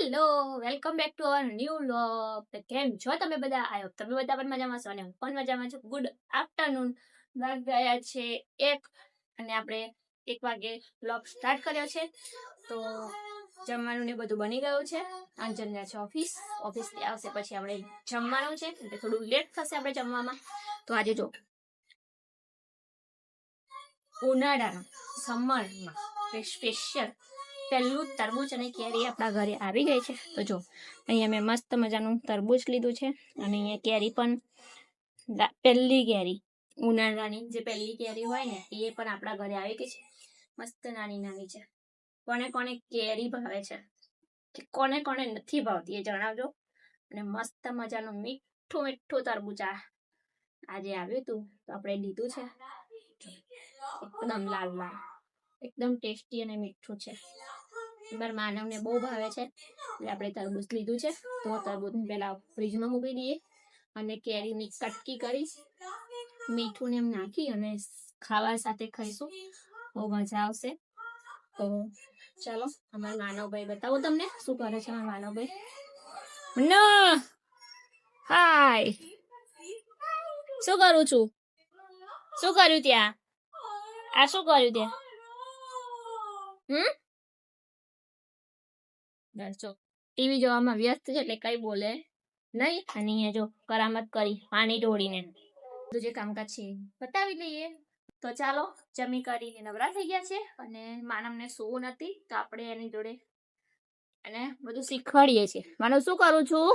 Hello, welcome back to our new vlog. તો કેમ છો તમે બધા? આઈ હોપ તમે બધા પણ મજામાં છો અને હું પણ મજામાં છું. Good afternoon. વાગ ગયા છે 1 અને આપણે 1 વાગે વ્લોગ સ્ટાર્ટ કર્યો છે. તો જમવાનું ને બધું બની ગયું છે. અંજનના છે ઓફિસથી આવશે પછી આપણે જમવાનું છે એટલે થોડું લેટ થશે આપણે જમવામાં. તો આજે જો ઉનાળાના સમરમાં સ્પેશિયલ પહેલું તરબૂચ અને કેરી આપણા ઘરે આવી ગઈ છે. તો જો અહીંયા મેં મસ્ત મજાનું તરબૂચ લીધું છે અને અહીંયા કેરી પણ પહેલી કેરી ઉનાળાની જે પહેલી કેરી હોય ને એ પણ આપણા ઘરે આવી ગઈ છે. મસ્ત નાની નાની છે. કોને કોને કેરી ભાવે છે કે કોને કોને નથી ભાવતી એ જણાવજો. અને મસ્ત મજાનું મીઠું મીઠું તરબૂચ આજે આવ્યું હતું તો આપણે લીધું છે. એકદમ લાલ લાલ, એકદમ ટેસ્ટી અને મીઠું છે. મારા માનવને બહુ ભાવે છે એટલે આપણે તરબૂચ લીધું છે. તો તરબૂચને પહેલા ફ્રીજમાં મૂકી દઈએ અને કેરીની કટકી કરી મીઠું ને એમ નાખી અને ખાવા સાથે ખાઈશું. બહુ મજા આવશે. તો ચાલો અમારા માનવભાઈ બતાવો તમને શું કરે છે. અમારા માનવભાઈ હાય, શું કરું છું? શું કર્યું ત્યાં? આ શું કર્યું ત્યાં? ટીવી જોવામાં વ્યસ્ત છે એટલે કઈ બોલે નહીં. અને અહીંયા જો કરામત કરી પાણી ઢોળીને બધું જે કામકાજ છે બતાવી લઈએ. તો ચાલો જમી કરીને નવરા થઈ ગયા છે અને માનવને સૂવું નથી તો આપણે એની જોડે અને બધું શીખવાડીએ છીએ. માનવ શું કરું છું?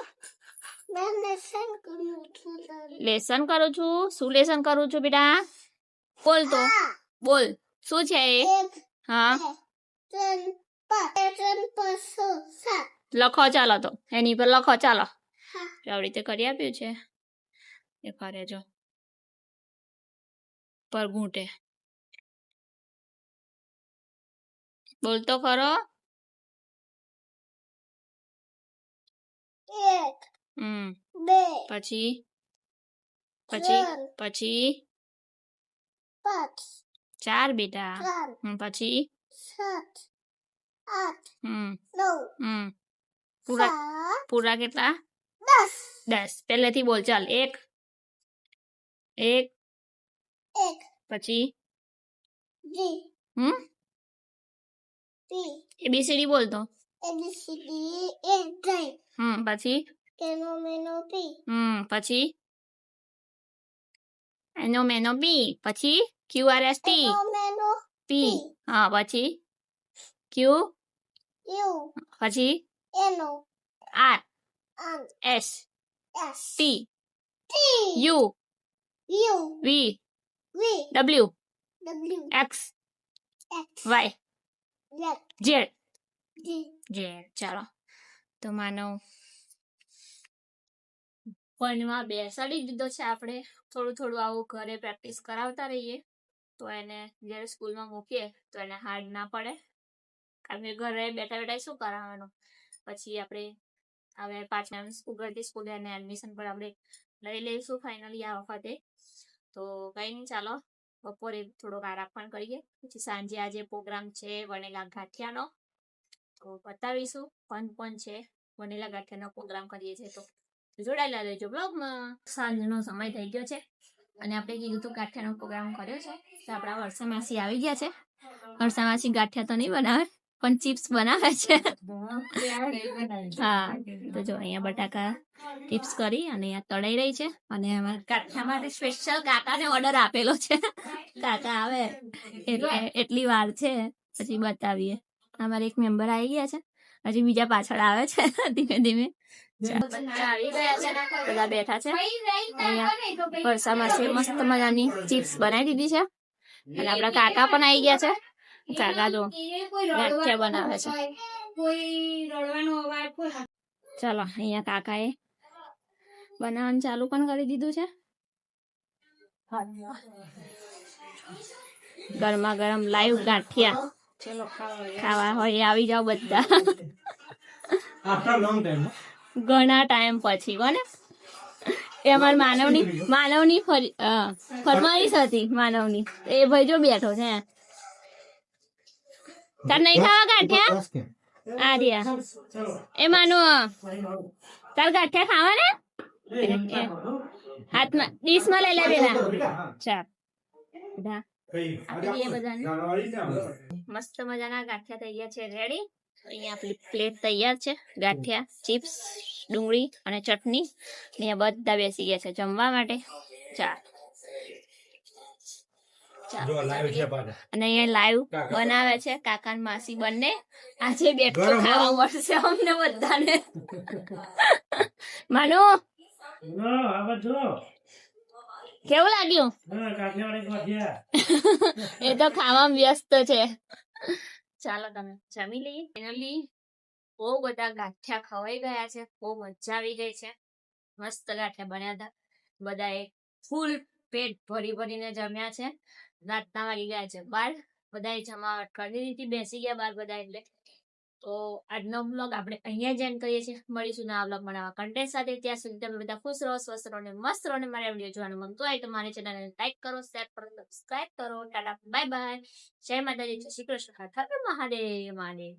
લેસન કરું છું. શું લેસન કરું છું બેટા? બોલ તો બોલ શું છે એ? હા લખો ચાલો. તો એની પર લખો ચાલો. આવી રીતે કરી આપ્યું છે એ કરે જો પર ઘૂંટે. બોલતો ખરો. પછી પછી પછી 4 બેટા. પછી પૂરા કેટલા? 10. પહેલેથી બોલ ચાલ. 1 પછી ABCD બોલતો. પછી પછી એનો મેનો બી. પછી QRST P. હા પછી Q. પછી R S T U V W X Y Z. ચાલો તો માનવ ફોનમાં બેસાડી દીધો છે. આપણે થોડું થોડું આવું ઘરે પ્રેક્ટિસ કરાવતા રહીએ તો એને જ્યારે સ્કૂલમાં મૂકીએ તો એને હાર્ડ ના પડે. કારણ કે ઘરે બેઠા બેઠા શું કરાવવાનું. પછી આપણે હવે પાછા ઉગડતી સ્કૂલે એને એડમિશન પર આપણે લઈ લઈશું ફાઇનલી આ વખતે. તો કંઈ નહીં ચાલો બપોરે થોડોક આરામ પણ કરીએ. પછી સાંજે આજે પ્રોગ્રામ છે વણેલા ગાંઠિયાનો તો બતાવીશું કોણ છે. વણેલા ગાંઠિયાનો પ્રોગ્રામ કરીએ છીએ તો જોડાયેલા રહેજો બ્લોગમાં. સાંજનો સમય થઈ ગયો છે અને આપણે કીધું તો ગાંઠિયાનો પ્રોગ્રામ કર્યો છે તો આપણા વર્ષા માસી આવી ગયા છે. વર્ષા માસી ગાંઠિયા તો નહીં બનાવે પણ ચિપ્સ બનાવે છે. હા તો જો અહીંયા બટાકા ચિપ્સ કરી અને અહીંયા તળાઈ રહી છે અને અમારા ગાંઠિયા માટે સ્પેશિયલ કાકાને ઓર્ડર આપેલો છે. કાકા આવે એટલે એટલી વાર છે પછી બતાવીએ. અમારે એક મેમ્બર આવી ગયા છે, હજી બીજા પાછળ આવે છે ધીમે ધીમે. આવી ગયા છે, બધા બેઠા છે. અહીંયા વર્ષા માસી મસ્ત મજાની ચિપ્સ બનાવી દીધી છે અને આપણા કાકા પણ આવી ગયા છે. કાકા જો ગાંઠિયા બનાવે છે. ચાલો અહીંયા કાકાએ બનાવવાનું ચાલુ પણ કરી દીધું છે. ગરમા ગરમ લાઈવ ગાંઠિયા ખાવા હોય આવી જાવ બધા. ઘણા ટાઈમ પછી કોને એ અમારા માનવની ફરમાઈશ હતી. માનવની એ ભાઈ જો બેઠો છે. તાર નહીં ખાવા ગાંઠિયા? આ રહ્યા એ માનું તાર ગાંઠિયા ખાવાના હાથમાં ડીશમાં લઈ લે પેલા ચાલ બધા આપી દઈએ બધાને મસ્ત મજાના ગાંઠિયા થઈ ગયા છે રેડી અહીંયા આપણી પ્લેટ તૈયાર છે ગાંઠિયા ચિપ્સ ડુંગળી અને ચટણી અહીંયા બધા બેસી ગયા છે જમવા માટે ચાલ અને અહીંયા લાઈવ બનાવે છે કાકા માસી બંને આજે બેઠો ખાવા મળશે અમને બધાને માનો કેવું લાગ્યું એ તો ખાવામાં વ્યસ્ત છે ચાલો તમે જમી લઈએ ફાઇનલી બહુ બધા ગાંઠિયા ખવાઈ ગયા છે બહુ મજા આવી ગઈ છે મસ્ત ગાંઠિયા બન્યા હતા બધાએ ફૂલ પેટ ભરી ભરીને જમ્યા છે રાતના વાગી ગયા છે 12 બધાએ જમાવટ કરી દીધી બેસી ગયા 12 બધા એટલે તો આજનો બ્લોગ આપણે અહીંયા જ એન્ડ કરીએ છીએ મળીશું નવા બ્લોગ બનાવવા કન્ટેન્ટ સાથે ત્યાં સુધી તમે બધા ખુશ રહો સ્વસ્થ રહો અને મસ્ત રહો અને મારા વિડીયો જોવાનું ગમતું હોય તો મારી ચેનલને લાઈક કરો શેર કરો સબસ્ક્રાઇબ કરો ટાટા બાય બાય જય માતાજી જય શ્રી કૃષ્ણ હર હર મહાદેવ મહાદેવ